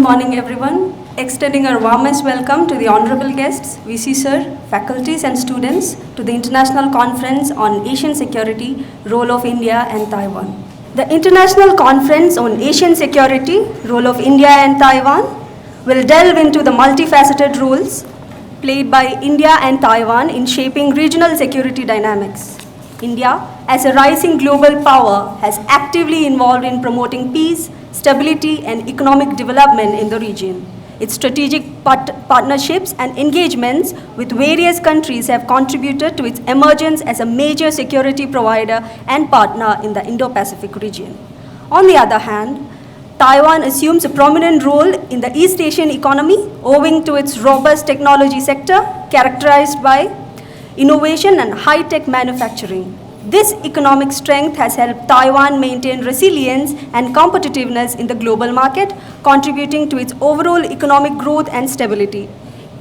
morning, everyone. Extending our warmest welcome to the honorable guests, VC Sir, faculties and students to the International Conference on Asian Security, Role of India and Taiwan. The International Conference on Asian Security, Role of India and Taiwan will delve into the multifaceted roles played by India and Taiwan in shaping regional security dynamics. India, as a rising global power, has actively involved in promoting peace, stability, and economic development in the region. Its strategic partnerships and engagements with various countries have contributed to its emergence as a major security provider and partner in the Indo-Pacific region. On the other hand, Taiwan assumes a prominent role in the East Asian economy owing to its robust technology sector characterized by innovation and high-tech manufacturing. This economic strength has helped Taiwan maintain resilience and competitiveness in the global market, contributing to its overall economic growth and stability.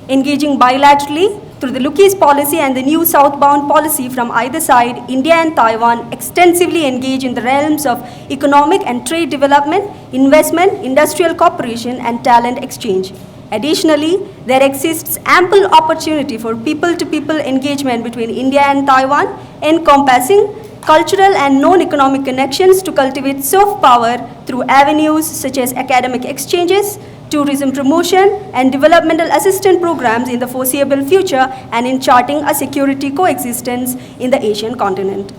Engaging bilaterally through the Lucky's policy and the new southbound policy from either side, India and Taiwan extensively engage in the realms of economic and trade development, investment, industrial cooperation, and talent exchange. Additionally, there exists ample opportunity for people-to-people engagement between India and Taiwan, encompassing cultural and non-economic connections to cultivate soft power through avenues such as academic exchanges, tourism promotion, and developmental assistance programs in the foreseeable future, and in charting a security coexistence in the Asian continent.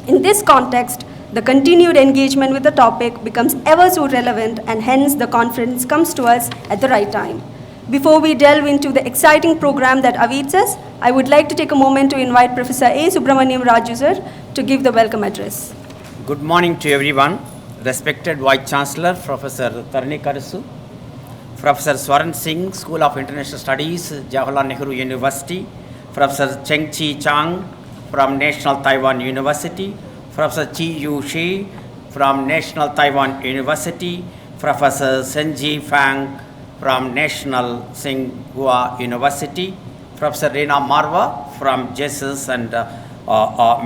In this context, the continued engagement with the topic becomes ever so relevant, and hence the conference comes to us at the right time. Before we delve into the exciting program that awaits us, I would like to take a moment to invite Professor A. Subramaniam Raju sir to give the welcome address. Good morning to everyone. Respected Vice Chancellor, Professor Tarni Karasu, Professor Swaran Singh, School of International Studies, Jawaharlal Nehru University, Professor Cheng Chi Chang from National Taiwan University, Professor Chi Yu Shi from National Taiwan University, Professor Senji Fang from National Tsinghua University, Professor Reena Marwa from Jesus and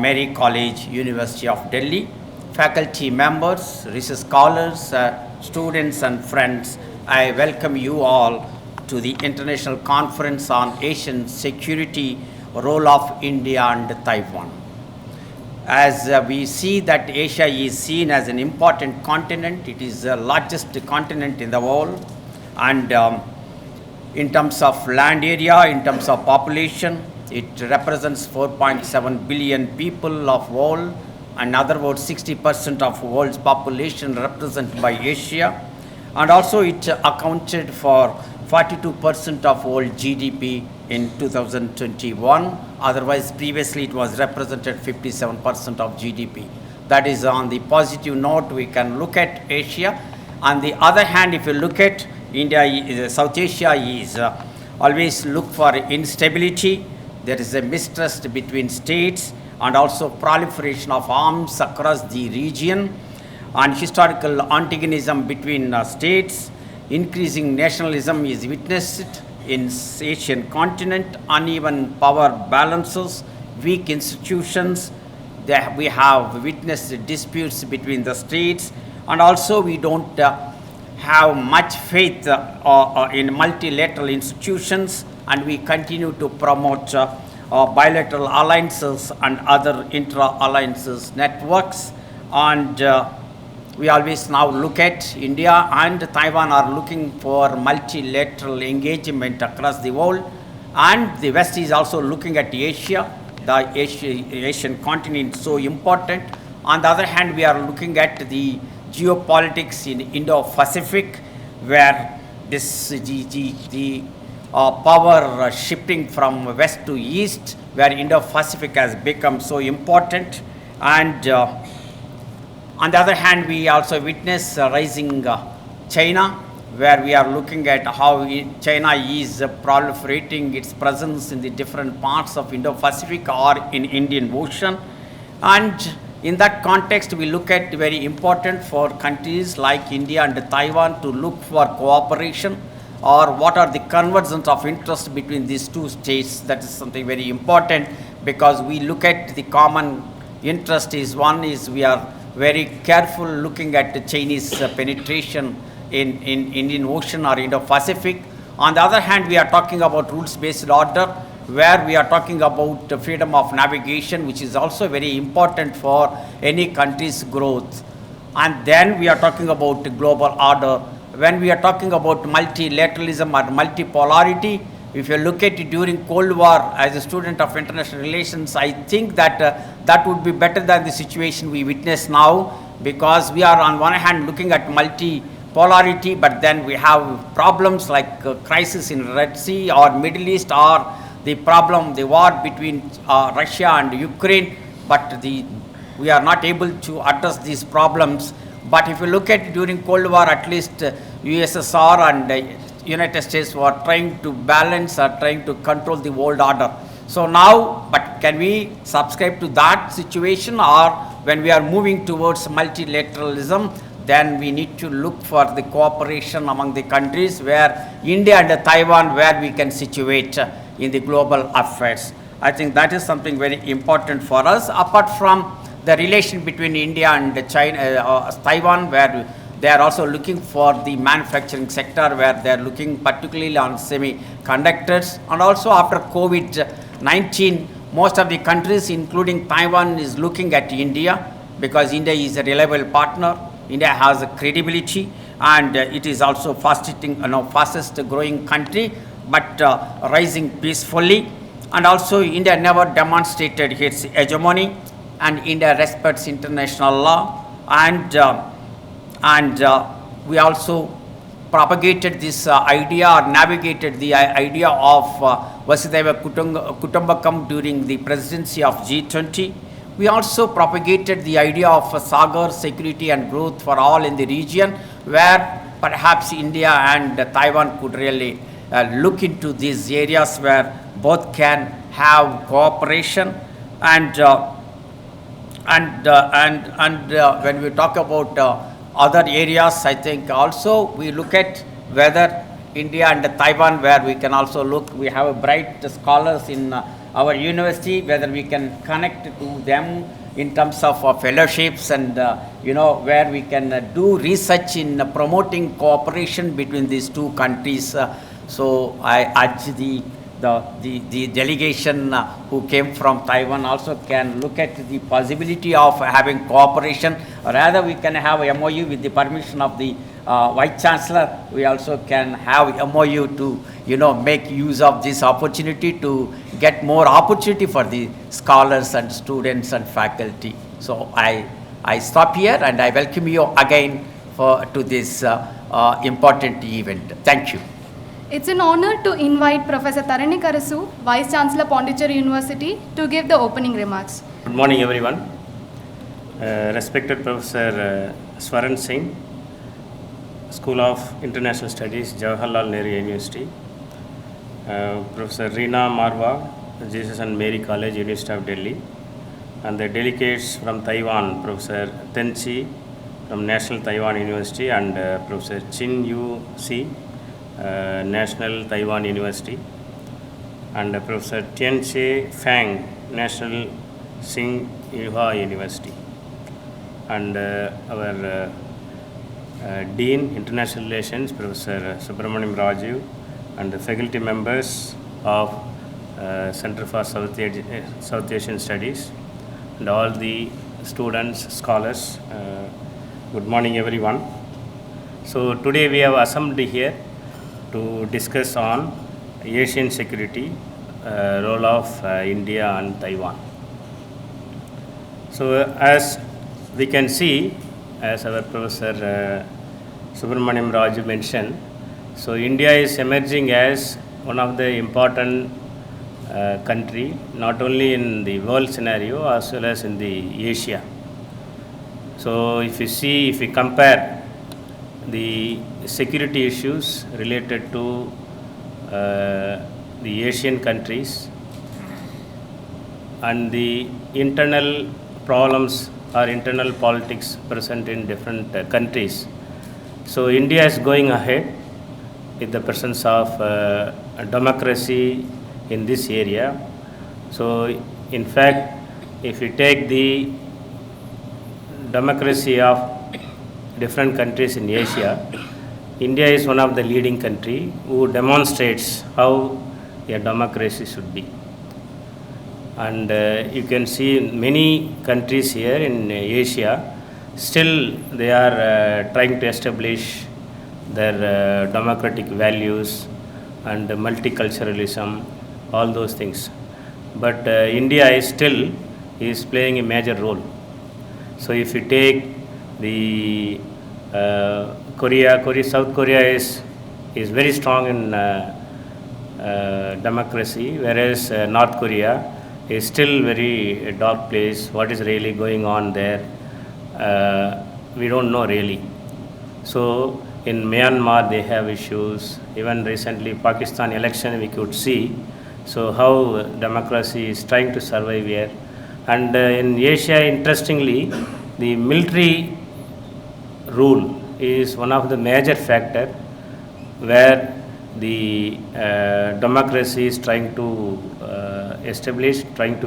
Mary College, University of Delhi, faculty members, research scholars, students and friends, I welcome you all to the International Conference on Asian Security, Role of India and Taiwan. As we see that Asia is seen as an important continent, it is the largest continent in the world, and in terms of land area, in terms of population, it represents 4.7 billion people of world. In other words, 60% of world's population represented by Asia, and also it accounted for 42% of world GDP in 2021. Otherwise, previously it was represented 57% of GDP. That is on the positive note we can look at Asia. On the other hand, if you look at India, South Asia is always look for instability. There is a mistrust between states and also proliferation of arms across the region, and historical antagonism between states. Increasing nationalism is witnessed in Asian continent, uneven power balances, weak institutions. We have witnessed disputes between the states, and also we don't have much faith in multilateral institutions, and we continue to promote bilateral alliances and other intra-alliances networks. And we always now look at India and Taiwan are looking for multilateral engagement across the world, and the West is also looking at Asia. The Asian continent is so important. On the other hand, we are looking at the geopolitics in Indo-Pacific, where this the power shifting from west to east, where Indo-Pacific has become so important. And on the other hand, we also witness rising China, where we are looking at how China is proliferating its presence in the different parts of Indo-Pacific or in Indian Ocean. And in that context, we look at very important for countries like India and Taiwan to look for cooperation, or what are the convergence of interest between these two states. That is something very important, because we look at the common interest is one is we are very careful looking at the Chinese penetration in Indian Ocean or Indo-Pacific. On the other hand, we are talking about rules-based order, where we are talking about freedom of navigation, which is also very important for any country's growth. And then we are talking about global order. When we are talking about multilateralism or multipolarity, if you look at it during Cold War, as a student of international relations, I think that that would be better than the situation we witness now, because we are on one hand looking at multipolarity, but then we have problems like crisis in Red Sea or Middle East, or the problem, the war between Russia and Ukraine, but we are not able to address these problems. But if you look at during Cold War, at least USSR and United States were trying to balance or trying to control the world order. So now, but can we subscribe to that situation, or when we are moving towards multilateralism, then we need to look for the cooperation among the countries, where India and Taiwan, where we can situate in the global affairs. I think that is something very important for us, apart from the relation between India and China, Taiwan, where they are also looking for the manufacturing sector, where they are looking particularly on semiconductors. And also after COVID-19, most of the countries, including Taiwan, is looking at India, because India is a reliable partner. India has a credibility, and it is also fastest growing country, but rising peacefully. And also India never demonstrated its hegemony, and India respects international law, and we also propagated this idea, or navigated the idea of Vasudhaiva Kutumbakam during the presidency of G20. We also propagated the idea of Sagar, security and growth for all in the region, where perhaps India and Taiwan could really look into these areas where both can have cooperation. And when we talk about other areas, I think also we look at whether India and Taiwan, where we can also look, we have bright scholars in our university, whether we can connect to them in terms of fellowships, and where we can do research in promoting cooperation between these two countries. So I urge the delegation who came from Taiwan also can look at the possibility of having cooperation. Rather, we can have a MOU with the permission of the Vice Chancellor. We also can have MOU to make use of this opportunity to get more opportunity for the scholars and students and faculty. So I stop here, and I welcome you again to this important event. Thank you. It's an honor to invite Professor Tharani Karasu, Vice Chancellor Pondicherry University, to give the opening remarks. Good morning, everyone. Respected Professor Swaran Singh, School of International Studies, Jawaharlal Nehru University. Professor Reena Marwa, Jesus and Mary College, University of Delhi. And the delegates from Taiwan, Professor Tenchi from National Taiwan University, and Professor Chin Yu Si, National Taiwan University, and Professor Tian Che Fang, National Tsinghua University, and our Dean International Relations, Professor Subramaniam Raju, and the faculty members of Center for South Asian Studies, and all the students, scholars. Good morning, everyone. So today we have assembled here to discuss on Asian security, role of India and Taiwan. So as we can see, as our Professor Subramaniam Raju mentioned, so India is emerging as one of the important country, not only in the world scenario as well as in the Asia. So if we compare the security issues related to the Asian countries and the internal problems or internal politics present in different countries. So India is going ahead with the presence of democracy in this area. So in fact, if you take the democracy of different countries in Asia, India is one of the leading country who demonstrates how a democracy should be. And you can see many countries here in Asia, still they are trying to establish their democratic values and multiculturalism, all those things. But India is still playing a major role. So if you take the South Korea is very strong in democracy, whereas North Korea is still very dark place. What is really going on there? We don't know really. So in Myanmar they have issues. Even recently Pakistan election we could see. So how democracy is trying to survive here. And in Asia, interestingly, the military rule is one of the major factor where the democracy is trying to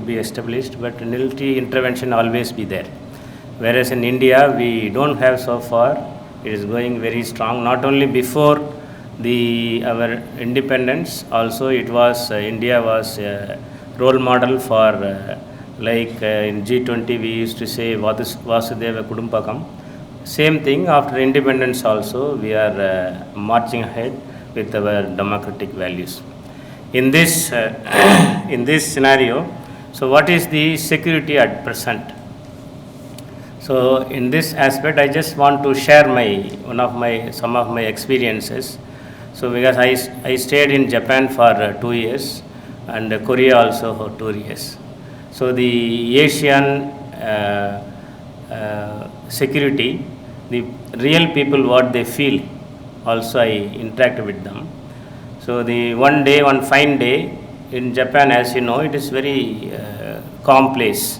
be established, but military intervention always be there. Whereas in India, we don't have so far. It is going very strong. Not only before our independence, also it was India was a role model for in G20 we used to say Vasudeva Kudumbakam. Same thing after independence also we are marching ahead with our democratic values. In this in this scenario, so what is the security at present? So in this aspect, I just want to share some of my experiences. So because I stayed in Japan for 2 years and Korea also for 2 years. So the Asian security, the real people what they feel, also I interact with them. So the one fine day in Japan, as you know, it is very calm place.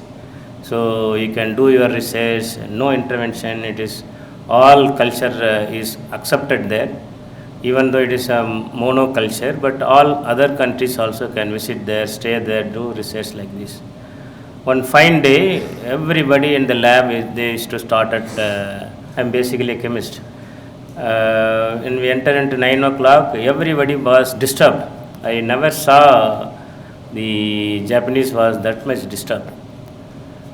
So you can do your research, no intervention. It is all culture is accepted there, even though it is a monoculture. But all other countries also can visit there, stay there, do research like this. One fine day, everybody in the lab they used to start at. I'm basically a chemist. When we enter into 9 o'clock, everybody was disturbed. I never saw the Japanese was that much disturbed.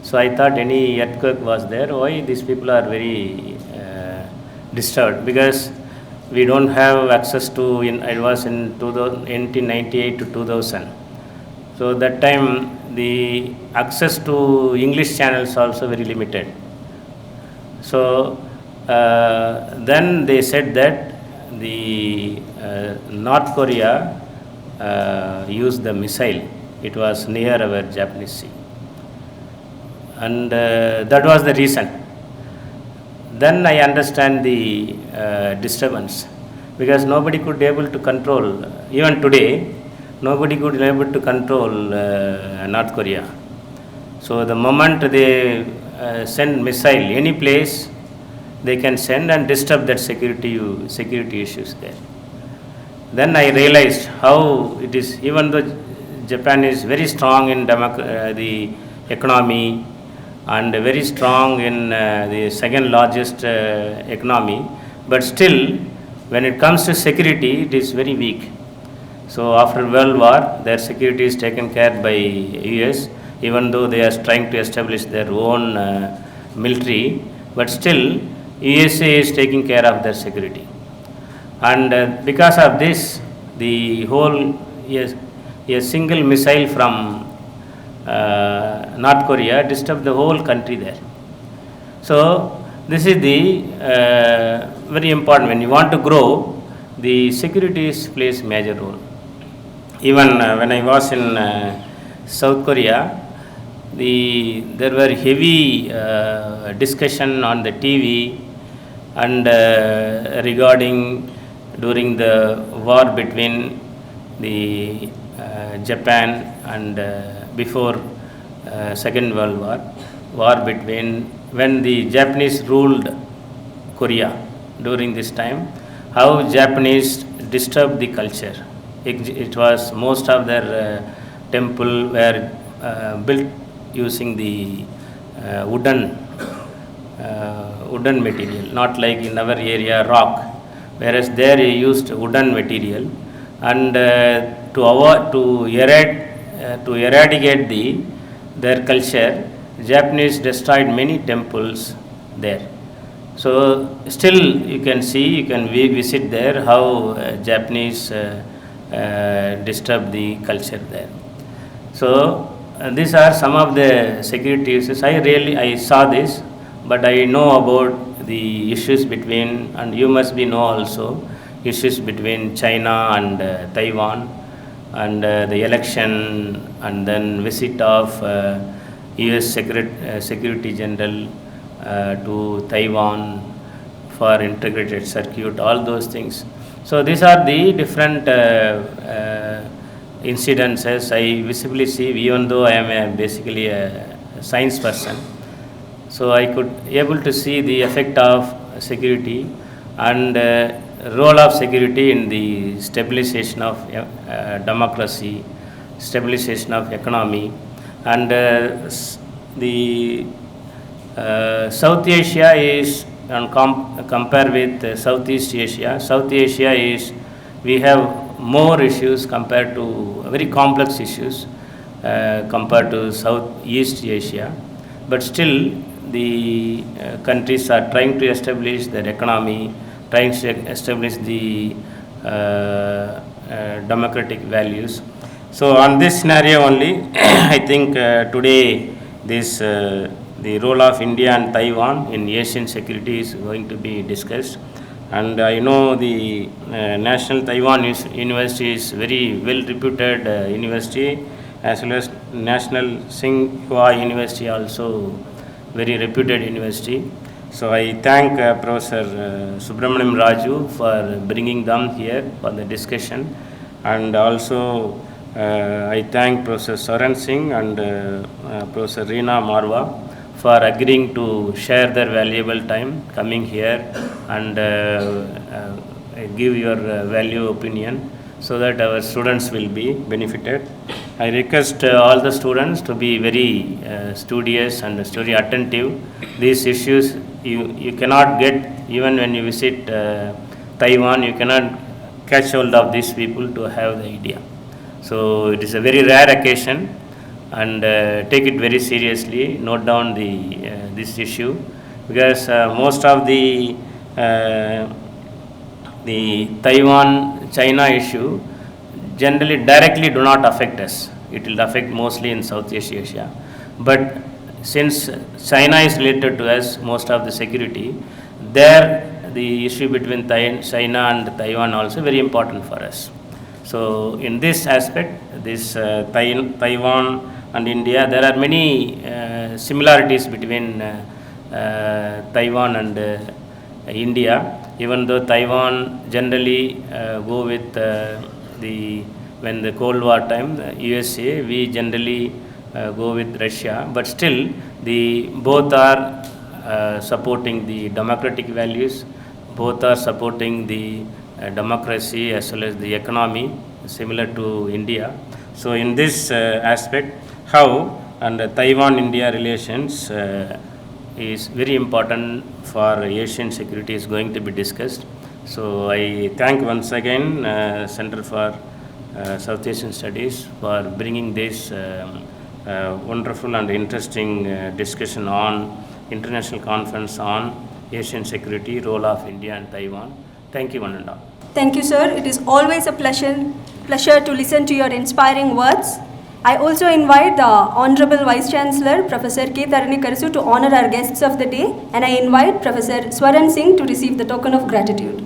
So I thought any earthquake was there. Why these people are very disturbed? Because we don't have access to. I was in 1998 to 2000. So that time the access to English channels also very limited. So then they said that the North Korea used the missile. It was near our Japanese sea. And that was the reason. Then I understand the disturbance, because nobody could be able to control, even today, nobody could be able to control North Korea. So the moment they send missile any place, they can send and disturb that security issues there. Then I realized how it is, even though Japan is very strong in the economy, and very strong in the second largest economy, but still when it comes to security it is very weak. So after World War their security is taken care by US, even though they are trying to establish their own military, but still USA is taking care of their security. And because of this, the whole a single missile from North Korea disturbed the whole country there. So this is the very important. When you want to grow, the security plays major role. Even when I was in South Korea, there were heavy discussion on the TV and regarding during the war between the Japan and before Second World War between when the Japanese ruled Korea during this time, how Japanese disturbed the culture. It was most of their temple were built using the wooden material, not like in our area rock. whereas there he used wooden material. And to eradicate their culture, Japanese destroyed many temples there. So still you can see, you can visit there how Japanese disturbed the culture there. So these are some of the security issues. I saw this, but I know about the issues between, and you must be know also, issues between China and Taiwan, and the election, and then visit of US Secretary General to Taiwan for integrated circuit, all those things. So these are the different incidences I visibly see, even though I am basically a science person. So I could able to see the effect of security and role of security in the stabilization of democracy, stabilization of economy, and the South Asia is, and compare with Southeast Asia. South Asia is, we have more issues compared to very complex issues compared to Southeast Asia, but still the countries are trying to establish their economy, trying to establish the democratic values. So on this scenario only, I think today this the role of India and Taiwan in Asian security is going to be discussed. And I know the National Taiwan University is very well reputed university, as well as National Tsinghua University also very reputed university. So I thank Professor Subramaniam Raju for bringing them here for the discussion, and also I thank Professor Saran Singh and Professor Reena Marwa for agreeing to share their valuable time coming here and give your value opinion, so that our students will be benefited. I request all the students to be very studious and very attentive. These issues you cannot get, even when you visit Taiwan, you cannot catch hold of these people to have the idea. So it is a very rare occasion, and take it very seriously. Note down this issue, because most of the Taiwan China issue generally directly do not affect us. It will affect mostly in Southeast Asia, but since China is related to us, most of the security there, the issue between China and Taiwan also very important for us. So in this aspect, this Taiwan and India, there are many similarities between Taiwan and India, even though Taiwan generally go with when the Cold War time, USA, we generally go with Russia, but still both are supporting the democratic values, both are supporting the democracy as well as the economy, similar to India. So in this aspect, how and Taiwan-India relations is very important for Asian security is going to be discussed. So I thank once again Center for South Asian Studies for bringing this wonderful and interesting discussion on International Conference on Asian Security, Role of India and Taiwan. Thank you, one and all. Thank you, sir. It is always a pleasure to listen to your inspiring words. I also invite the Honorable Vice Chancellor, Professor K. Taranikarasu, to honor our guests of the day, and I invite Professor Swaran Singh to receive the token of gratitude.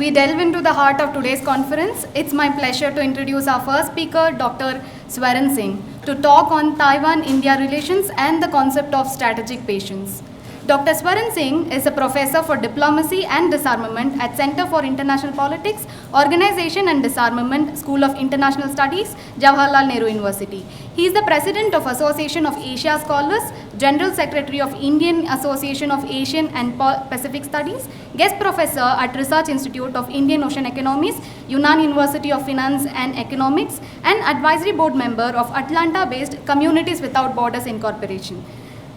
we delve into the heart of today's conference, it's my pleasure to introduce our first speaker, Dr. Swaran Singh, to talk on Taiwan-India relations and the concept of strategic patience. Dr. Swaran Singh is a professor for diplomacy and disarmament at Center for International Politics, Organization and Disarmament, School of International Studies, Jawaharlal Nehru University. He is the president of Association of Asia Scholars, General Secretary of Indian Association of Asian and Pacific Studies, guest professor at Research Institute of Indian Ocean Economies, Yunnan University of Finance and Economics, and advisory board member of Atlanta-based Communities Without Borders Incorporation.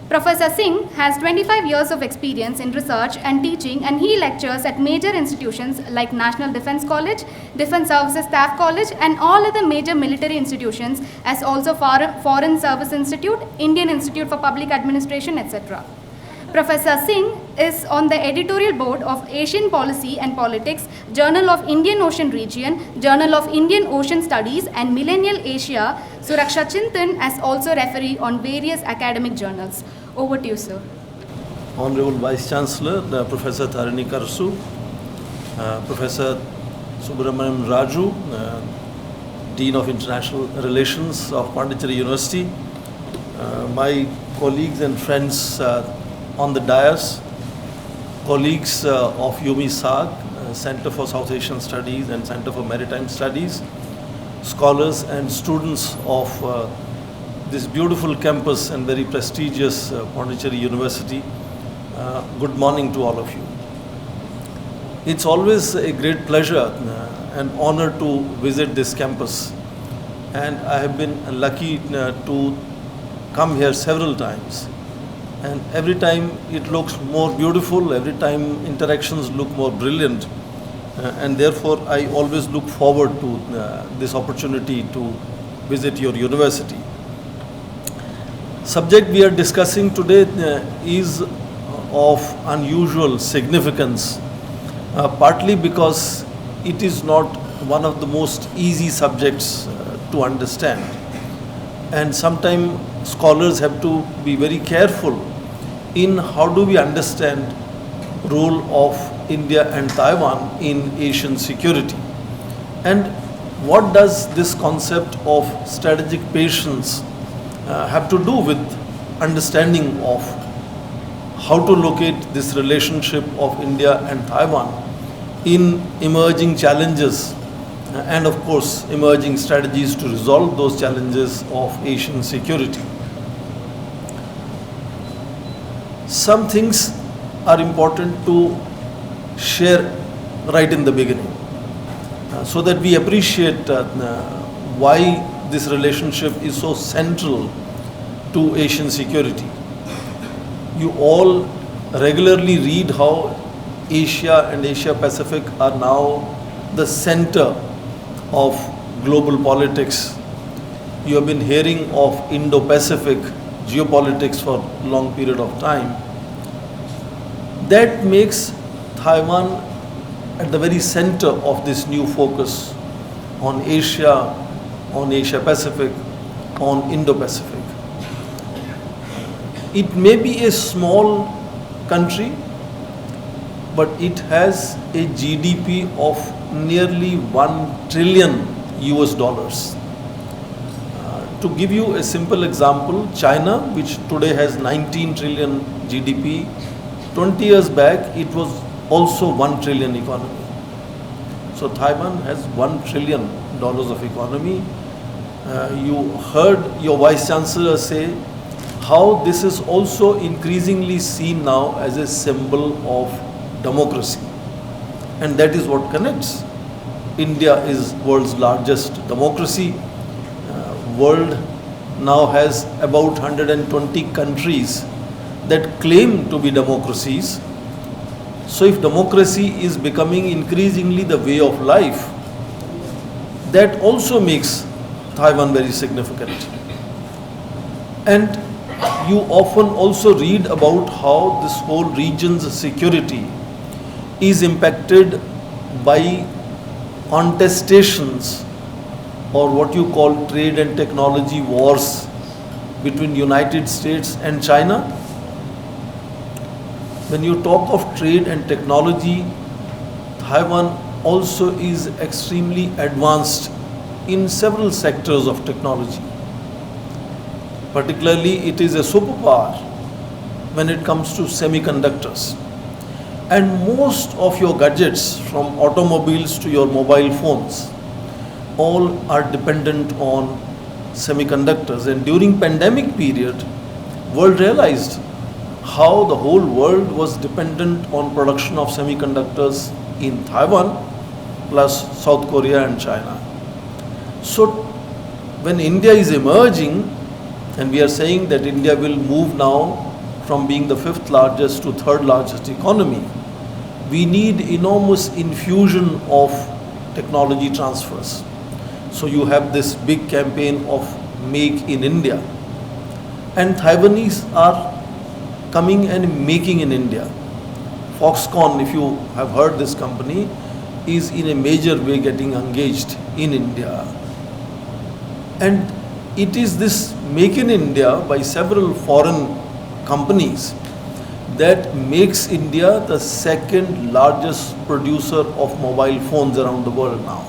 Professor Singh has 25 years of experience in research and teaching, and he lectures at major institutions like National Defense College, Defense Services Staff College, and all other major military institutions, as also Foreign Service Institute, Indian Institute for Public Administration, etc. Professor Singh is on the editorial board of Asian Policy and Politics, Journal of Indian Ocean Region, Journal of Indian Ocean Studies, and Millennial Asia, Suraksha Chintan, as also referee on various academic journals. Over to you, sir. Honorable Vice Chancellor, Professor Tarini Karasu, Professor Subramaniam Raju, Dean of International Relations of Pondicherry University, my colleagues and friends on the dais, colleagues of UMI SAG, Center for South Asian Studies and Center for Maritime Studies, scholars and students of this beautiful campus and very prestigious Pondicherry University. Good morning to all of you. It's always a great pleasure and honor to visit this campus, and I have been lucky to come here several times, and every time it looks more beautiful, every time interactions look more brilliant, and therefore I always look forward to this opportunity to visit your university. Subject we are discussing today is of unusual significance, partly because it is not one of the most easy subjects to understand, and sometimes scholars have to be very careful in how do we understand role of India and Taiwan in Asian security, and what does this concept of strategic patience have to do with understanding of how to locate this relationship of India and Taiwan in emerging challenges and of course emerging strategies to resolve those challenges of Asian security. Some things are important to share right in the beginning so that we appreciate why this relationship is so central to Asian security. You all regularly read how Asia and Asia Pacific are now the center of global politics. You have been hearing of Indo-Pacific geopolitics for a long period of time. That makes Taiwan at the very center of this new focus on Asia Pacific, on Indo-Pacific. It may be a small country, but it has a GDP of nearly $1 trillion US. To give you a simple example, China, which today has 19 trillion GDP, 20 years back it was also 1 trillion economy. So Taiwan has $1 trillion of economy. You heard your Vice Chancellor say how this is also increasingly seen now as a symbol of democracy, and that is what connects. India is world's largest democracy. World now has about 120 countries that claim to be democracies. So if democracy is becoming increasingly the way of life, that also makes Taiwan very significant. And you often also read about how this whole region's security is impacted by contestations or what you call trade and technology wars between United States and China. When you talk of trade and technology, Taiwan also is extremely advanced in several sectors of technology. Particularly, it is a superpower when it comes to semiconductors. And most of your gadgets, from automobiles to your mobile phones, all are dependent on semiconductors. And during pandemic period, world realized how the whole world was dependent on production of semiconductors in Taiwan plus South Korea and China. So when India is emerging, and we are saying that India will move now from being the fifth largest to third largest economy, we need enormous infusion of technology transfers. So you have this big campaign of Make in India, and Taiwanese are coming and making in India. Foxconn, if you have heard this company, is in a major way getting engaged in India. And it is this Make in India by several foreign companies that makes India the second largest producer of mobile phones around the world now.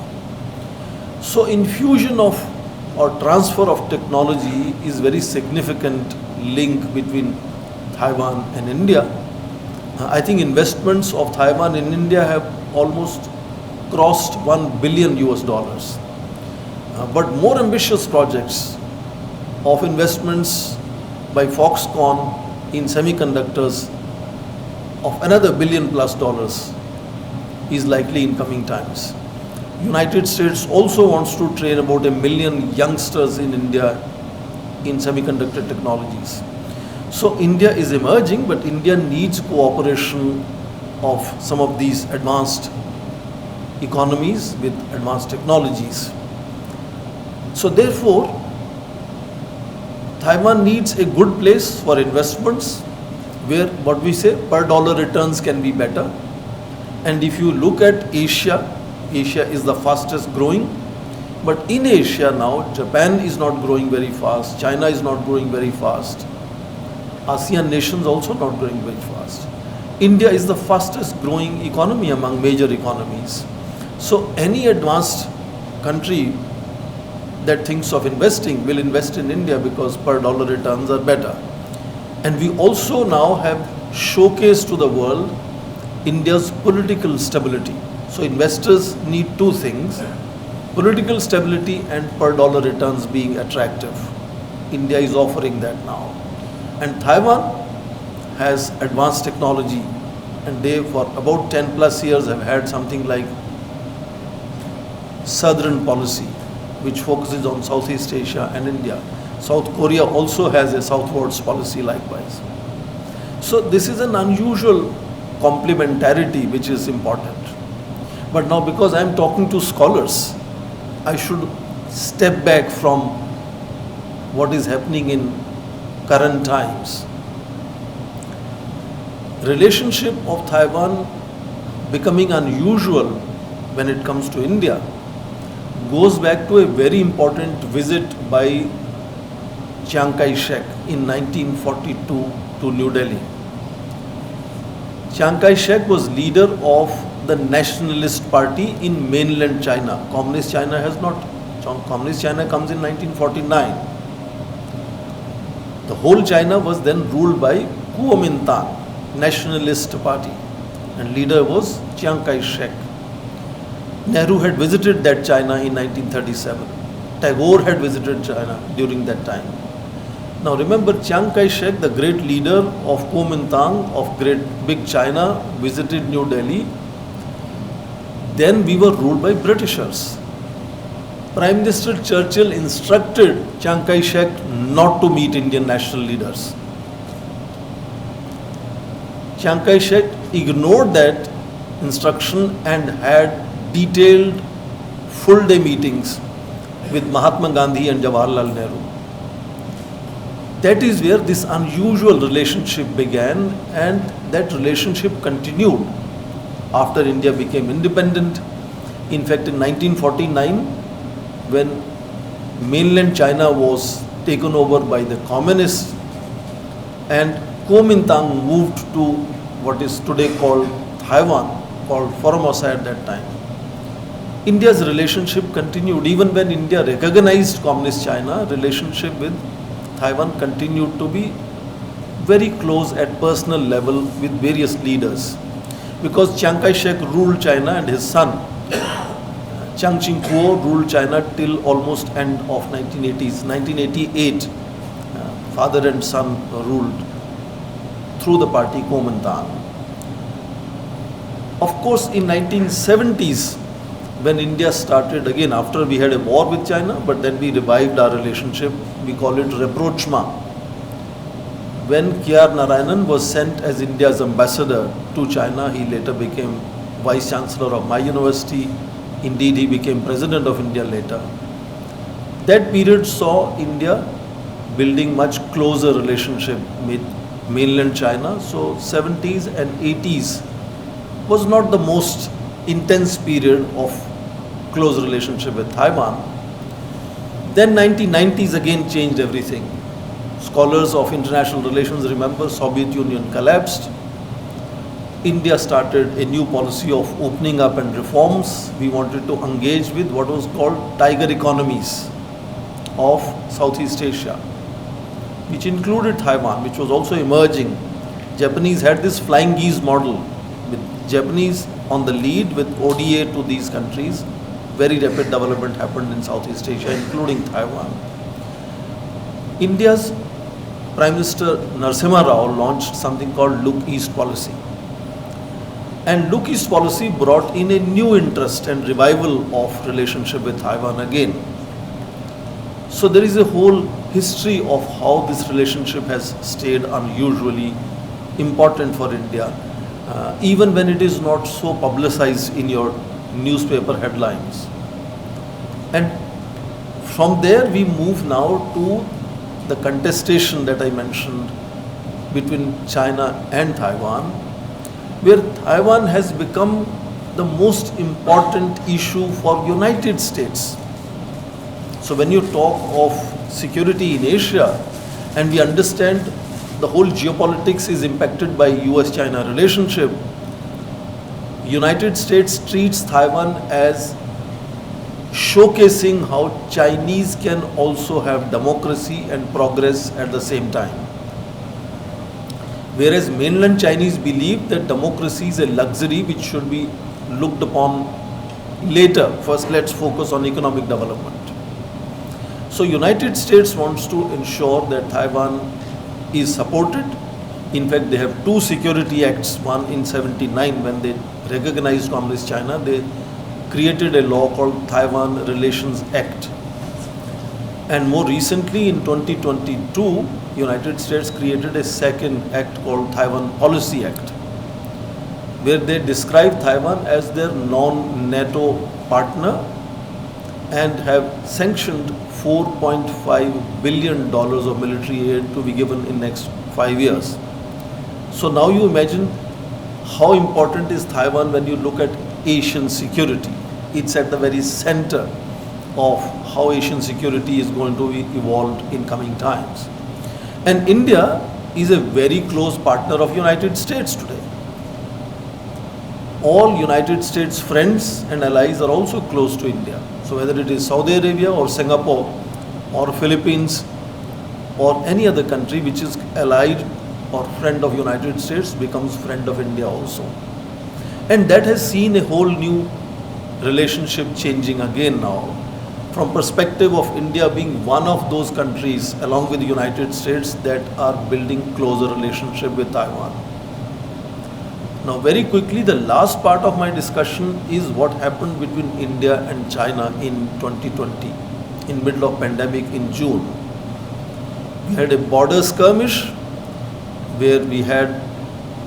So infusion of or transfer of technology is very significant link between Taiwan and India. I think investments of Taiwan in India have almost crossed $1 billion. But more ambitious projects of investments by Foxconn in semiconductors of another $1 billion+ is likely in coming times. United States also wants to train about 1 million youngsters in India in semiconductor technologies. So India is emerging, but India needs cooperation of some of these advanced economies with advanced technologies. So therefore, Taiwan needs a good place for investments where what we say per dollar returns can be better. And if you look at Asia, Asia is the fastest growing. But in Asia now, Japan is not growing very fast, China is not growing very fast, ASEAN nations also not growing very fast. India is the fastest growing economy among major economies. So any advanced country that thinks of investing will invest in India because per dollar returns are better. And we also now have showcased to the world India's political stability. So investors need two things: political stability and per dollar returns being attractive. India is offering that now. And Taiwan has advanced technology, and they for about 10+ years have had something like Southern policy, which focuses on Southeast Asia and India. South Korea also has a southwards policy likewise. So this is an unusual complementarity which is important. But now, because I am talking to scholars, I should step back from what is happening in current times. Relationship of Taiwan becoming unusual when it comes to India goes back to a very important visit by Chiang Kai-shek in 1942 to New Delhi. Chiang Kai-shek was leader of the Nationalist Party in mainland China. Communist China has not. Communist China comes in 1949. The whole China was then ruled by Kuomintang, Nationalist Party, and leader was Chiang Kai-shek. Nehru had visited that China in 1937. Tagore had visited China during that time. Now remember, Chiang Kai-shek, the great leader of Kuomintang, of great big China, visited New Delhi. Then we were ruled by Britishers. Prime Minister Churchill instructed Chiang Kai-shek not to meet Indian national leaders. Chiang Kai-shek ignored that instruction and had detailed full-day meetings with Mahatma Gandhi and Jawaharlal Nehru. That is where this unusual relationship began, and that relationship continued after India became independent. In fact, in 1949, when mainland China was taken over by the communists and Kuomintang moved to what is today called Taiwan, called Formosa at that time. India's relationship continued even when India recognized Communist China. Relationship with Taiwan continued to be very close at personal level with various leaders, because Chiang Kai-shek ruled China and his son Chiang Ching-kuo ruled China till almost end of 1980s. 1988, father and son ruled through the party Kuomintang. Of course, in 1970s, when India started again, after we had a war with China, but then we revived our relationship, we call it rapprochement. When K.R. Narayanan was sent as India's ambassador to China, he later became Vice Chancellor of my university. Indeed, he became President of India later. That period saw India building much closer relationship with mainland China. So 70s and 80s was not the most intense period of close relationship with Taiwan. Then 1990s again changed everything. Scholars of international relations remember Soviet Union collapsed. India started a new policy of opening up and reforms. We wanted to engage with what was called tiger economies of Southeast Asia, which included Taiwan, which was also emerging. Japanese had this flying geese model, with Japanese on the lead with ODA to these countries. Very rapid development happened in Southeast Asia, including Taiwan. India's Prime Minister Narasimha Rao launched something called Look East policy. And Look East policy brought in a new interest and revival of relationship with Taiwan again. So there is a whole history of how this relationship has stayed unusually important for India, even when it is not so publicized in your newspaper headlines. And from there we move now to the contestation that I mentioned between China and Taiwan, where Taiwan has become the most important issue for United States. So when you talk of security in Asia, and we understand the whole geopolitics is impacted by US-China relationship, United States treats Taiwan as showcasing how Chinese can also have democracy and progress at the same time. Whereas mainland Chinese believe that democracy is a luxury which should be looked upon later. First, let's focus on economic development. So United States wants to ensure that Taiwan is supported. In fact, they have two security acts, one in 79 when they recognized Communist China, they created a law called Taiwan Relations Act. And more recently in 2022, United States created a second act called Taiwan Policy Act, where they describe Taiwan as their non-NATO partner and have sanctioned $4.5 billion of military aid to be given in next 5 years. So now you imagine how important is Taiwan when you look at Asian security. It's at the very center of how Asian security is going to be evolved in coming times. And India is a very close partner of United States today. All United States friends and allies are also close to India. So whether it is Saudi Arabia or Singapore or Philippines or any other country which is allied or friend of United States becomes friend of India also. And that has seen a whole new relationship changing again now, from perspective of India being one of those countries along with the United States that are building closer relationship with Taiwan. Now very quickly, the last part of my discussion is what happened between India and China in 2020, in middle of pandemic in June. We had a border skirmish where we had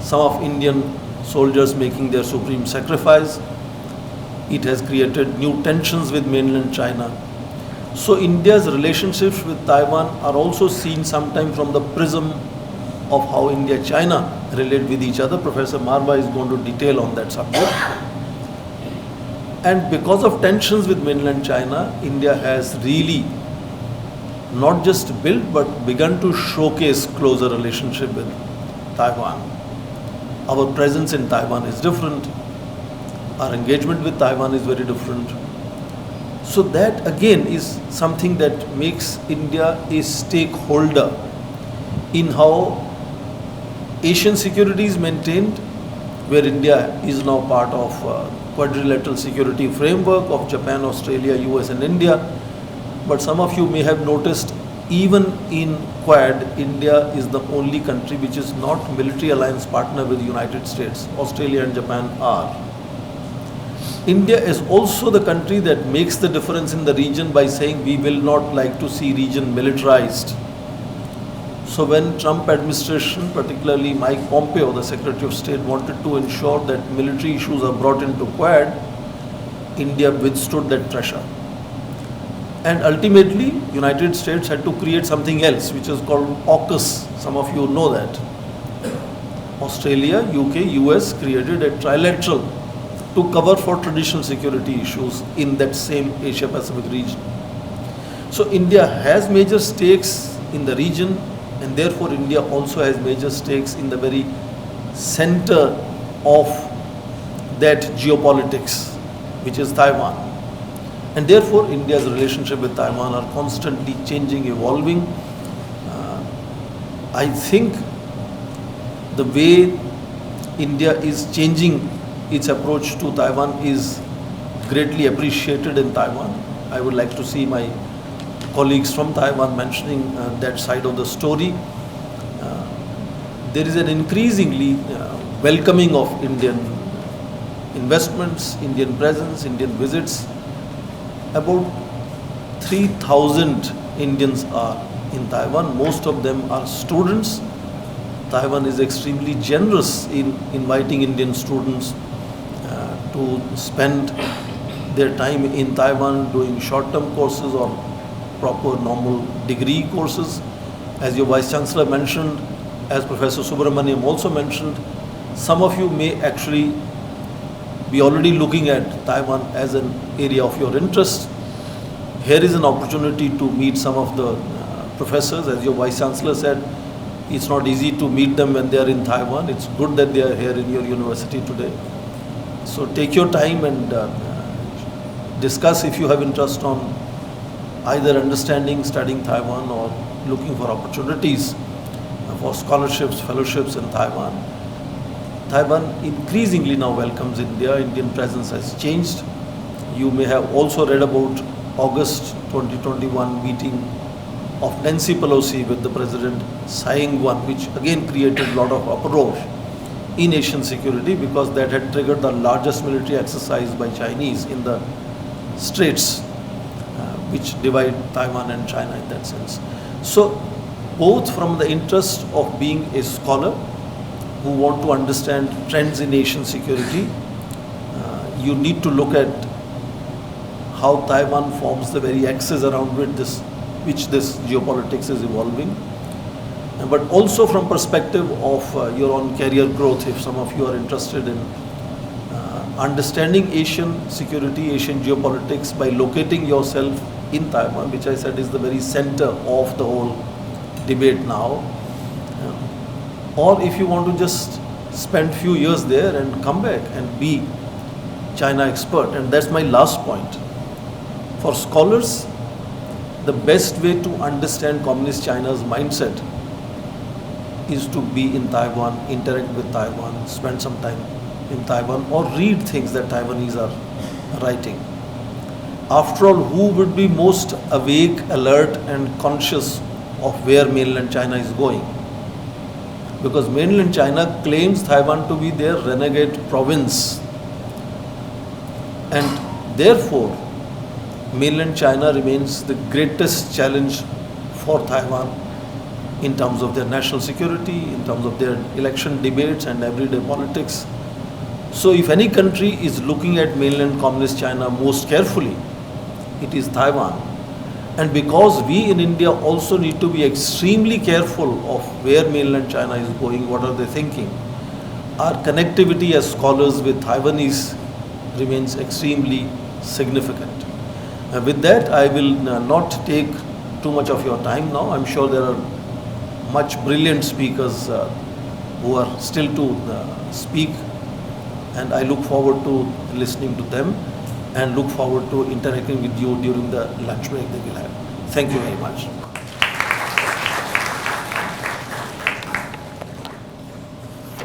some of Indian soldiers making their supreme sacrifice. It has created new tensions with mainland China. So India's relationships with Taiwan are also seen sometimes from the prism of how India-China relate with each other. Professor Marva is going to detail on that subject. And because of tensions with mainland China, India has really not just built but begun to showcase closer relationship with Taiwan. Our presence in Taiwan is different. Our engagement with Taiwan is very different. So that again is something that makes India a stakeholder in how Asian security is maintained, where India is now part of quadrilateral security framework of Japan, Australia, US and India. But some of you may have noticed even in Quad, India is the only country which is not military alliance partner with the United States. Australia and Japan are. India is also the country that makes the difference in the region by saying we will not like to see region militarized. So when Trump administration, particularly Mike Pompeo, the Secretary of State, wanted to ensure that military issues are brought into Quad, India withstood that pressure. And ultimately, United States had to create something else, which is called AUKUS. Some of you know that. Australia, UK, US created a trilateral to cover for traditional security issues in that same Asia Pacific region. So India has major stakes in the region, and therefore India also has major stakes in the very center of that geopolitics, which is Taiwan. And therefore India's relationship with Taiwan are constantly changing, evolving. I think the way India is changing its approach to Taiwan is greatly appreciated in Taiwan. I would like to see my colleagues from Taiwan mentioning that side of the story. There is an increasingly welcoming of Indian investments, Indian presence, Indian visits. About 3,000 Indians are in Taiwan. Most of them are students. Taiwan is extremely generous in inviting Indian students to spend their time in Taiwan doing short-term courses or proper normal degree courses. As your Vice Chancellor mentioned, as Professor Subramaniam also mentioned, some of you may actually be already looking at Taiwan as an area of your interest. Here is an opportunity to meet some of the professors. As your Vice Chancellor said, it's not easy to meet them when they are in Taiwan. It's good that they are here in your university today. So take your time and discuss if you have interest on either understanding, studying Taiwan, or looking for opportunities for scholarships, fellowships in Taiwan. Taiwan increasingly now welcomes India. Indian presence has changed. You may have also read about August 2021 meeting of Nancy Pelosi with the President Tsai Ing-wen, which again created a lot of uproar in Asian security because that had triggered the largest military exercise by Chinese in the straits which divide Taiwan and China in that sense. So both from the interest of being a scholar who want to understand trends in Asian security, you need to look at how Taiwan forms the very axis around which this geopolitics is evolving. But also from perspective of your own career growth, if some of you are interested in understanding Asian security, Asian geopolitics by locating yourself in Taiwan, which I said is the very center of the whole debate now. Or if you want to just spend few years there and come back and be China expert. And that's my last point. For scholars, the best way to understand Communist China's mindset is to be in Taiwan, interact with Taiwan, spend some time in Taiwan, or read things that Taiwanese are writing. After all, who would be most awake, alert and conscious of where mainland China is going? Because mainland China claims Taiwan to be their renegade province. And therefore, mainland China remains the greatest challenge for Taiwan in terms of their national security, in terms of their election debates and everyday politics. So if any country is looking at mainland Communist China most carefully, it is Taiwan. And because we in India also need to be extremely careful of where mainland China is going, what are they thinking, our connectivity as scholars with Taiwanese remains extremely significant. With that, I will not take too much of your time now. I'm sure there are much brilliant speakers who are still to speak, and I look forward to listening to them. and look forward to interacting with you during the lunch break that we'll have. Thank you very much.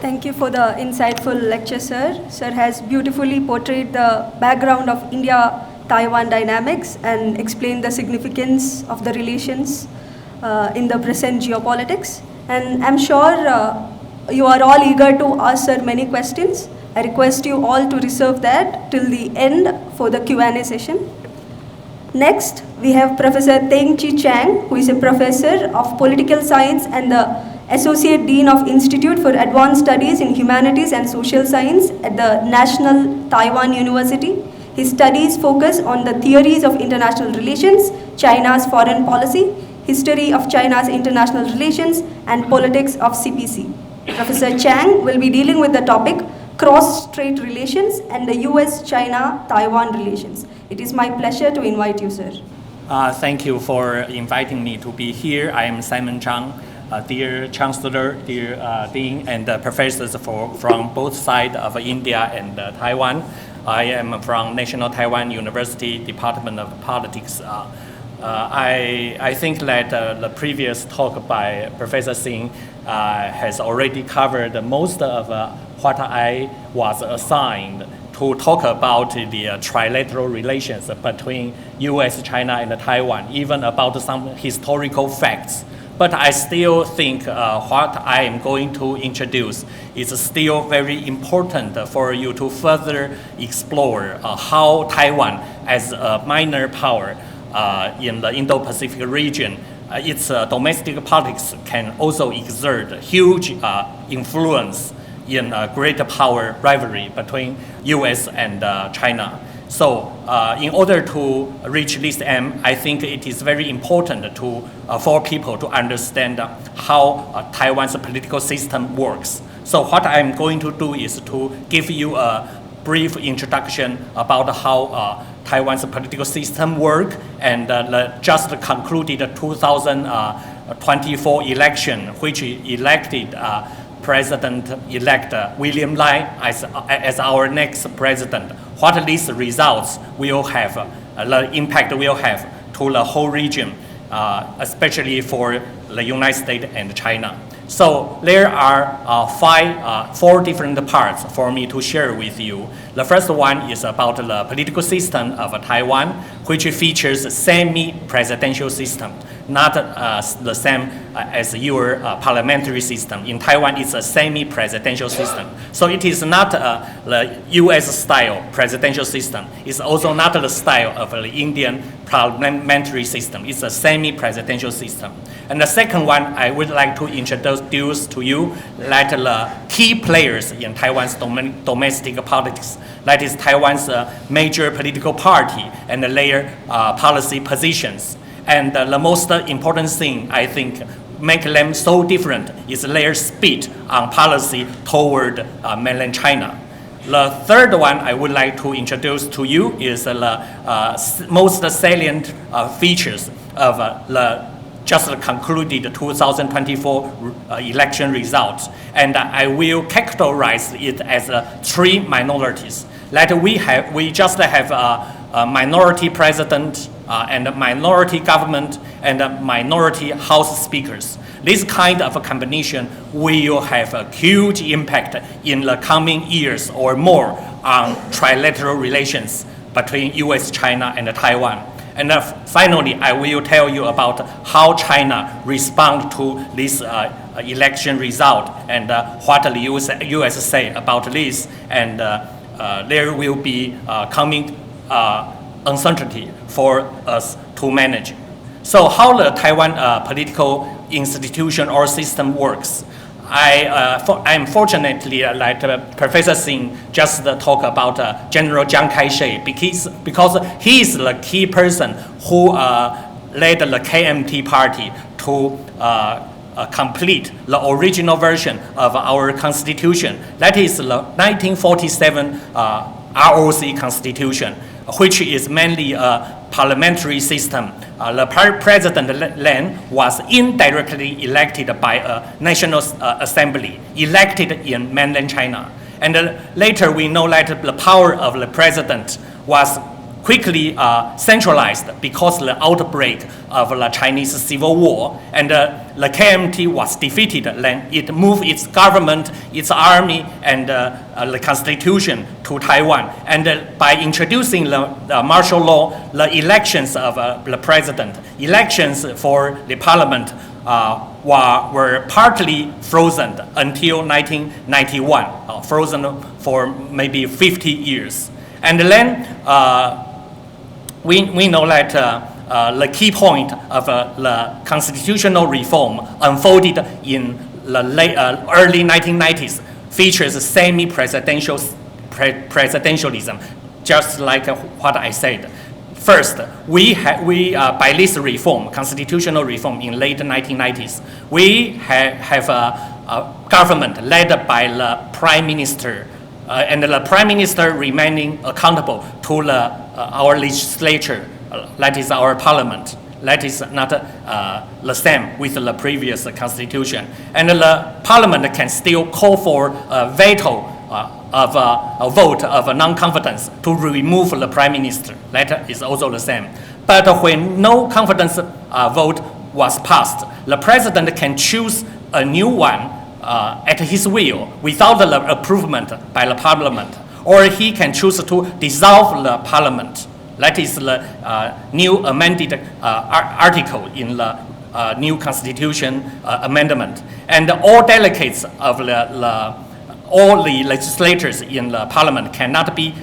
Thank you for the insightful lecture, sir. Sir has beautifully portrayed the background of India-Taiwan dynamics and explained the significance of the relations in the present geopolitics. And I'm sure you are all eager to ask sir many questions. I request you all to reserve that till the end for the Q&A session. Next, we have Professor Teng Chi Chang, who is a professor of political science and the Associate Dean of Institute for Advanced Studies in Humanities and Social Science at the National Taiwan University. His studies focus on the theories of international relations, China's foreign policy, history of China's international relations, and politics of CPC. Professor Chang will be dealing with the topic cross-strait relations and the US-China-Taiwan relations. It is my pleasure to invite you, sir. Thank you for inviting me to be here. I am Simon Zhang. Dear Chancellor, dear Dean, and professors from both sides of India and Taiwan. I am from National Taiwan University, Department of Politics. I think that the previous talk by Professor Singh has already covered most of what I was assigned to talk about the trilateral relations between US, China, and Taiwan, even about some historical facts. But I still think what I am going to introduce is still very important for you to further explore how Taiwan, as a minor power in the Indo-Pacific region, its domestic politics can also exert huge influence in a great power rivalry between US and China. So in order to reach this aim, I think it is very important for people to understand how Taiwan's political system works. So what I'm going to do is to give you a brief introduction about how Taiwan's political system works and the just concluded 2024 election, which elected President-elect William Lai as our next president. What these results will have, the impact will have to the whole region, especially for the United States and China. So there are four different parts for me to share with you. The first one is about the political system of Taiwan, which features a semi-presidential system, not the same as your parliamentary system. In Taiwan, it's a semi-presidential system. So it is not the US-style presidential system. It's also not the style of the Indian parliamentary system. It's a semi-presidential system. And the second one, I would like to introduce to you that the key players in Taiwan's domestic politics, that is Taiwan's major political party and their policy positions. And the most important thing, I think, make them so different is their speed on policy toward mainland China. The third one I would like to introduce to you is the most salient features of the just concluded 2024 election results. And I will characterize it as three minorities. That we just have a minority president and a minority government and a minority house speakers. This kind of a combination will have a huge impact in the coming years or more on trilateral relations between US, China, and Taiwan. And finally, I will tell you about how China responds to this election result and what the US say about this. And there will be coming uncertainty for us to manage. So how the Taiwan political institution or system works? I'm fortunately like Professor Singh just talk about General Chiang Kai-shek because he is the key person who led the KMT party to complete the original version of our constitution. That is the 1947 ROC constitution, which is mainly a parliamentary system. The president then was indirectly elected by a national assembly, elected in mainland China. And later we know that the power of the president was quickly centralized because the outbreak of the Chinese Civil War, and the KMT was defeated. Then it moved its government, its army, and the constitution to Taiwan. And by introducing the martial law, the elections of the president, elections for the parliament were partly frozen until 1991, frozen for maybe 50 years. And then we know that the key point of the constitutional reform unfolded in the early 1990s features semi-presidentialism, just like what I said. First, by this reform, constitutional reform in late 1990s, we have a government led by the prime minister, and the prime minister remaining accountable to our legislature, that is our parliament. That is not the same with the previous constitution. And the parliament can still call for a veto of a vote of non-confidence to remove the prime minister. That is also the same. But when no confidence vote was passed, the president can choose a new one at his will without the approval by the parliament, or he can choose to dissolve the parliament. That is the new amended article in the new constitution amendment. And all delegates of all the legislators in the parliament cannot be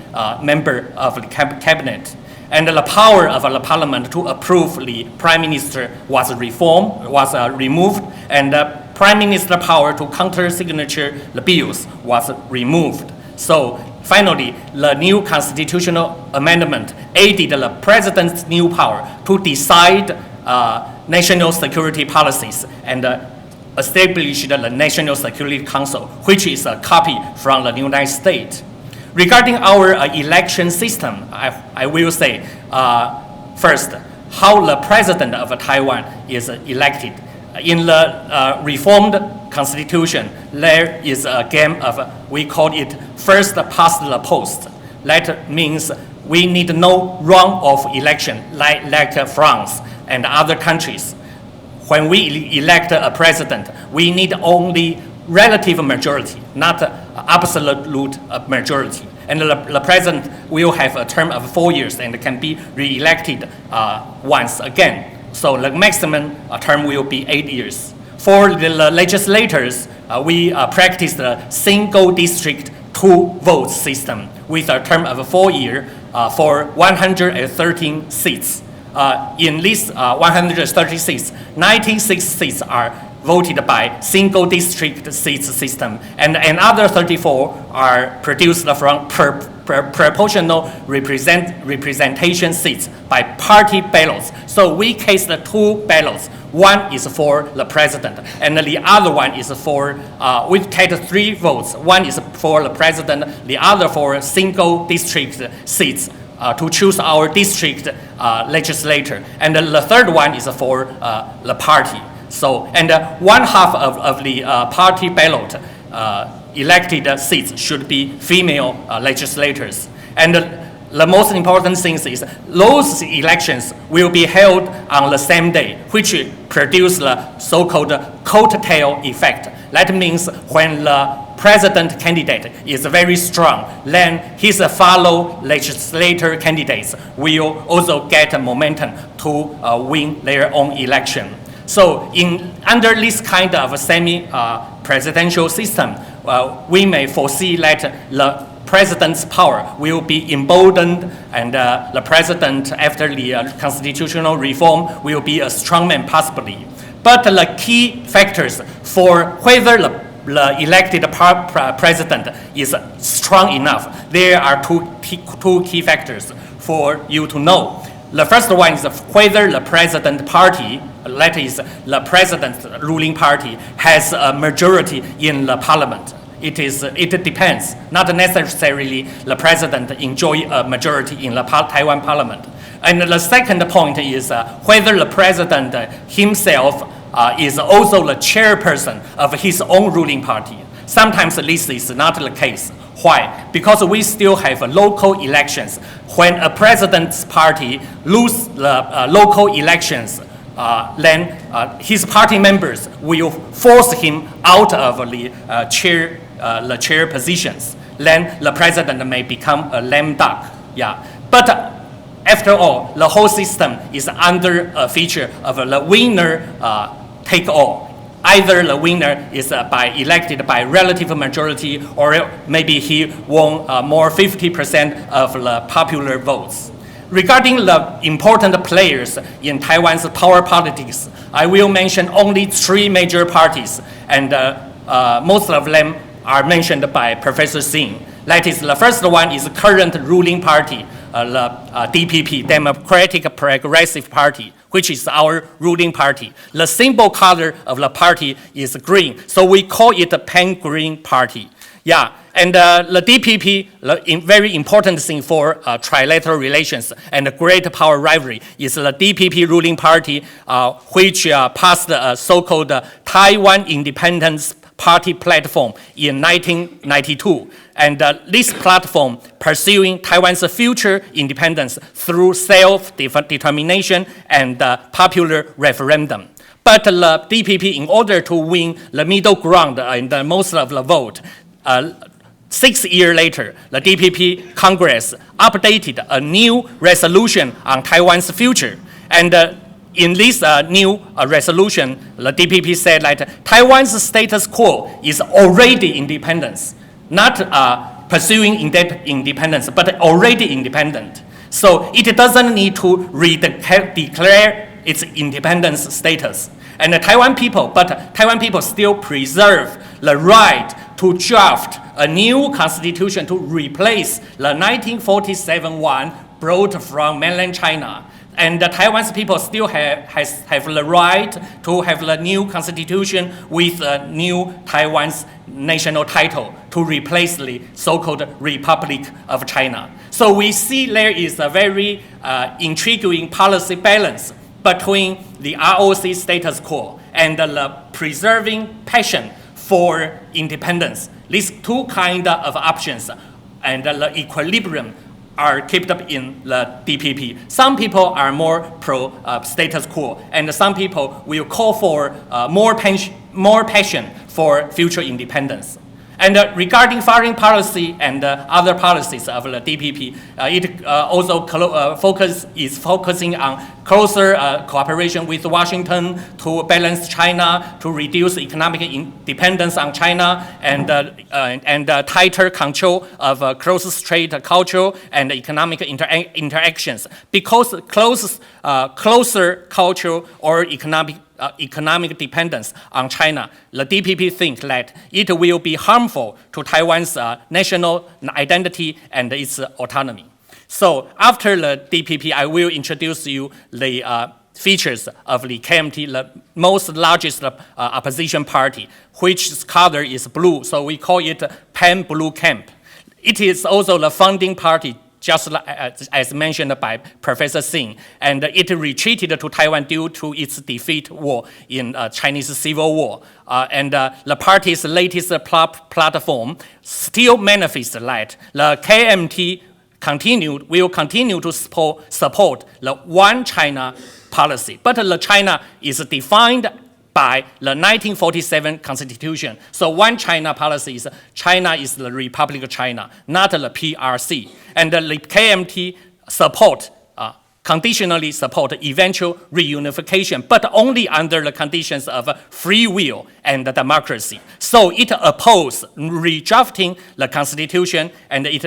member of the cabinet. And the power of the parliament to approve the prime minister was removed, and the prime minister power to counter-signature the bills was removed. So finally, the new constitutional amendment aided the president's new power to decide national security policies and established the National Security Council, which is a copy from the United States. Regarding our election system, I will say, first, how the president of Taiwan is elected. In the reformed constitution, there is a game of, we call it first past the post. That means we need no round of election like France and other countries. When we elect a president, we need only relative majority, not absolute majority. And the president will have a term of 4 years and can be re-elected once again. So the maximum term will be 8 years. For the legislators, we practice the single district two vote system with a term of 4 years for 113 seats. In these 130 seats, 96 seats are voted by single district seats system, and another 34 are produced from proportional representation seats by party ballots. So we cast the two ballots. One is for the president, and the other one is for, we cast 3 votes. One is for the president, the other for single district seats to choose our district legislator. And the third one is for the party. So, and one half of the party ballot elected seats should be female legislators. And the most important thing is those elections will be held on the same day, which produce the so-called coattail effect. That means when the president candidate is very strong, then his fellow legislator candidates will also get momentum to win their own election. So under this kind of semi-presidential system, we may foresee that the president's power will be emboldened, and the president, after the constitutional reform, will be a strongman possibly. But the key factors for whether the elected president is strong enough, there are two key factors for you to know. The first one is whether the president party, that is the president's ruling party, has a majority in the parliament. It depends. Not necessarily the president enjoy a majority in the Taiwan parliament. And the second point is whether the president himself is also the chairperson of his own ruling party. sometimes this is not the case. Why? Because we still have local elections. When a president's party loses the local elections, then his party members will force him out of the chair positions. Then the president may become a lame duck. Yeah, but after all, the whole system is under a feature of the winner take all. Either the winner is elected by relative majority, or maybe he won more 50% of the popular votes. Regarding the important players in Taiwan's power politics, I will mention only 3 major parties, and most of them are mentioned by Professor Singh. That is, the first one is the current ruling party, the DPP, Democratic Progressive Party, which is our ruling party. The symbol color of the party is green, so we call it a pan-green party. Yeah, and the DPP, the very important thing for trilateral relations and great power rivalry is the DPP ruling party, which passed a so-called Taiwan Independence Party platform in 1992. And this platform pursuing Taiwan's future independence through self-determination and popular referendum. But the DPP, in order to win the middle ground and most of the vote, 6 years later, the DPP Congress updated a new resolution on Taiwan's future. And in this new resolution, the DPP said that Taiwan's status quo is already independence, not pursuing independence, but already independent. So it doesn't need to declare its independence status. And the Taiwan people still preserve the right to draft a new constitution to replace the 1947 one brought from mainland China. And the Taiwanese people still have the right to have the new constitution with a new Taiwan's national title to replace the so-called Republic of China. So we see there is a very intriguing policy balance between the ROC status quo and the preserving passion for independence. These two kinds of options and the equilibrium are kept up in the DPP. Some people are more pro status quo, and some people will call for more passion for future independence. And regarding foreign policy and other policies of the DPP, it also focusing on closer cooperation with Washington to balance China, to reduce economic dependence on China, and tighter control of cross-strait cultural and economic interactions. Because closer cultural or economic dependence on China, the DPP think that it will be harmful to Taiwan's national identity and its autonomy. So after the DPP, I will introduce you the features of the KMT, the most largest opposition party, which color is blue, so we call it Pan-Blue Camp. It is also the founding party, just as mentioned by Professor Singh, and it retreated to Taiwan due to its defeat war in Chinese Civil War. And the party's latest platform still manifests that the KMT will continue to support the one China policy. But the China is defined by the 1947 Constitution. So one China policy is China is the Republic of China, not the PRC. And the KMT conditionally support eventual reunification, but only under the conditions of free will and democracy. So it opposes redrafting the Constitution, and it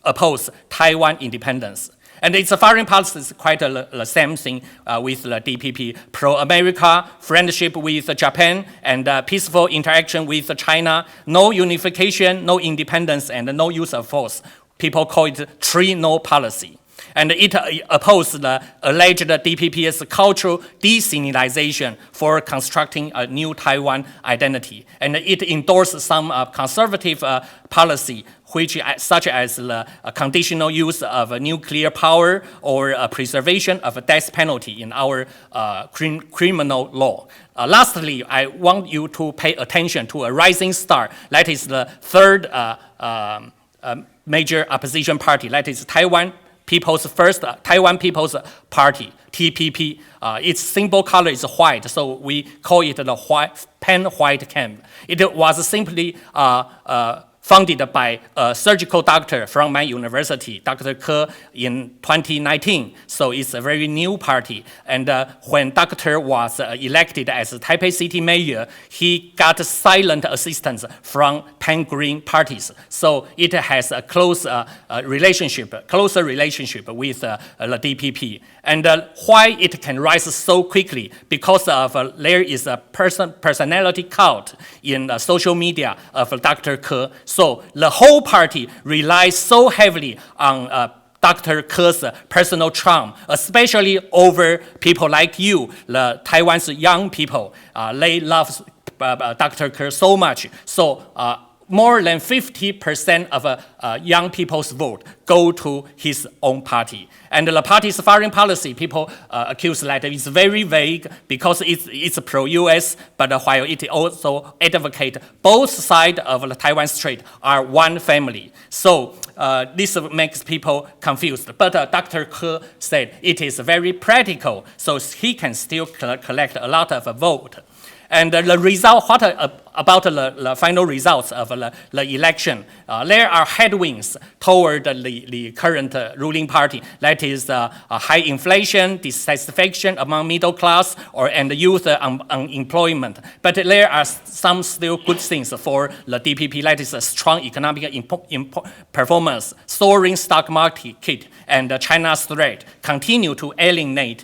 opposes Taiwan independence. And its foreign policy is quite the same thing with the DPP. Pro-America, friendship with Japan, and peaceful interaction with China, no unification, no independence, and no use of force. People call it 3-no policy. and it opposed the alleged DPP's cultural decolonization for constructing a new Taiwan identity. And it endorsed some conservative policy, which such as the conditional use of nuclear power or preservation of a death penalty in our criminal law. Lastly, I want you to pay attention to a rising star. That is the third major opposition party. That is Taiwan People's Party, TPP. Its symbol color is white, so we call it the pan-white camp. It was simply founded by a surgical doctor from my university, Dr. Ke, in 2019. So it's a very new party. And when Dr. was elected as Taipei City Mayor, he got silent assistance from pan-green parties. So it has a closer relationship with the DPP. And why it can rise so quickly? Because of there is a personality cult in social media of Dr. Ke. So the whole party relies so heavily on Dr. Ke's personal charm, especially over people like you, the Taiwan's young people. They love Dr. Ke so much. So more than 50% of young people's vote go to his own party. And the party's foreign policy, people accuse that it's very vague because it's pro-US, but while it also advocates both sides of the Taiwan Strait are one family. So this makes people confused. But Dr. Ke said it is very practical, so he can still collect a lot of vote. And the result, what about the final results of the election? There are headwinds toward the current ruling party. That is high inflation, dissatisfaction among middle class, and youth unemployment. But there are some still good things for the DPP. That is a strong economic performance, soaring stock market, and China's threat continue to alienate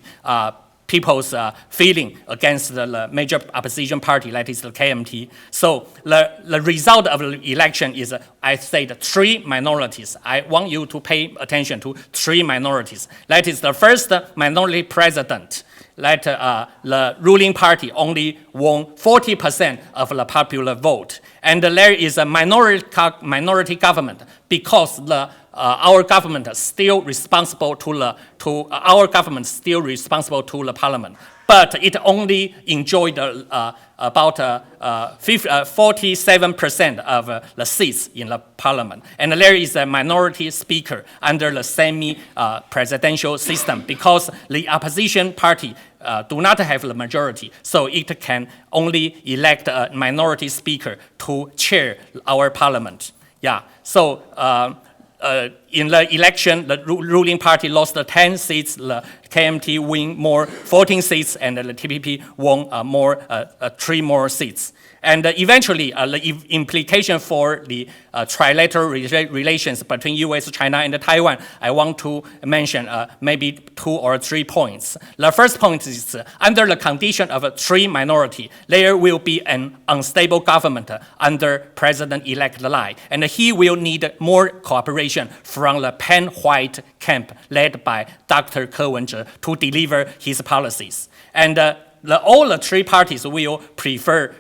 people's feeling against the major opposition party, that is the KMT. So the result of the election is, I said, three minorities. I want you to pay attention to three minorities. That is the first minority president, that the ruling party only won 40% of the popular vote. And there is a minority government because our government is still responsible to the parliament, but it only enjoyed about 47% of the seats in the parliament. And there is a minority speaker under the semi-presidential system because the opposition party do not have the majority, so it can only elect a minority speaker to chair our parliament. Yeah, so in the election, the ruling party lost 10 seats, the KMT win more 14 seats, and the TPP won 3 more seats. And eventually, the implication for the trilateral relations between US, China, and Taiwan, I want to mention maybe 2 or 3 points. The first point is under the condition of a three minority, there will be an unstable government under President-elect Lai, and he will need more cooperation from the pan-white camp led by Dr. Ke Wen-je to deliver his policies. And all the three parties will prefer,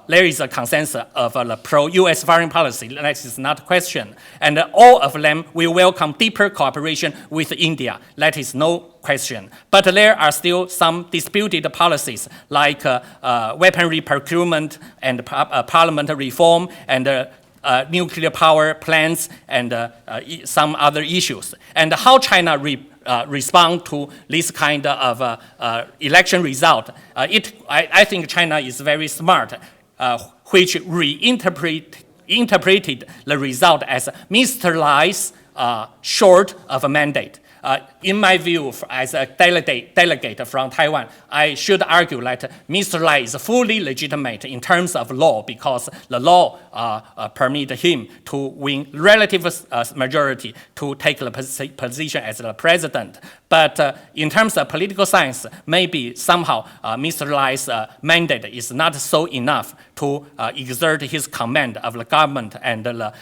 there is a consensus of the pro-US foreign policy, that is not a question. And all of them will welcome deeper cooperation with India, that is no question. But there are still some disputed policies like weaponry procurement and parliamentary reform and nuclear power plants and some other issues. And how China respond to this kind of election result. I think China is very smart, which interpreted the result as Mr. Lai's short of a mandate. In my view, as a delegate from Taiwan, I should argue that Mr. Lai is fully legitimate in terms of law because the law permits him to win relative majority to take the position as the president. But in terms of political science, maybe somehow Mr. Lai's mandate is not so enough to exert his command of the government and the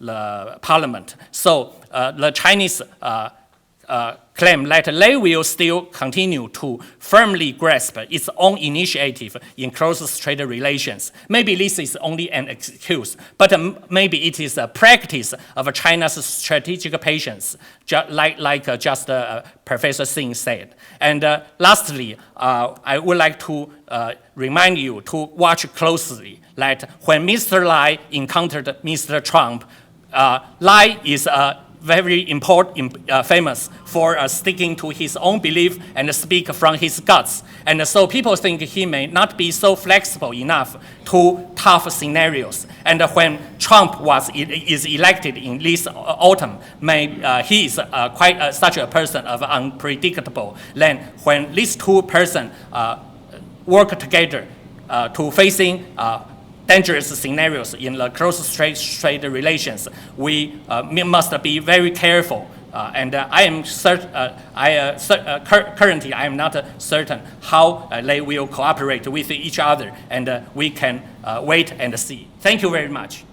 the parliament. So the Chinese claim that they will still continue to firmly grasp its own initiative in close-trade relations. Maybe this is only an excuse, but maybe it is a practice of China's strategic patience, like Professor Singh said. And lastly, I would like to remind you to watch closely that when Mr. Lai encountered Mr. Trump, Lai is very important, famous for sticking to his own belief and speak from his guts. And so people think he may not be so flexible enough to tough scenarios. And when Trump is elected in this autumn, he is quite such a person of unpredictable. Then when these two persons work together to facing dangerous scenarios in the close-trade relations, we must be very careful. And I am currently I am not certain how they will cooperate with each other, and we can wait and see. Thank you very much.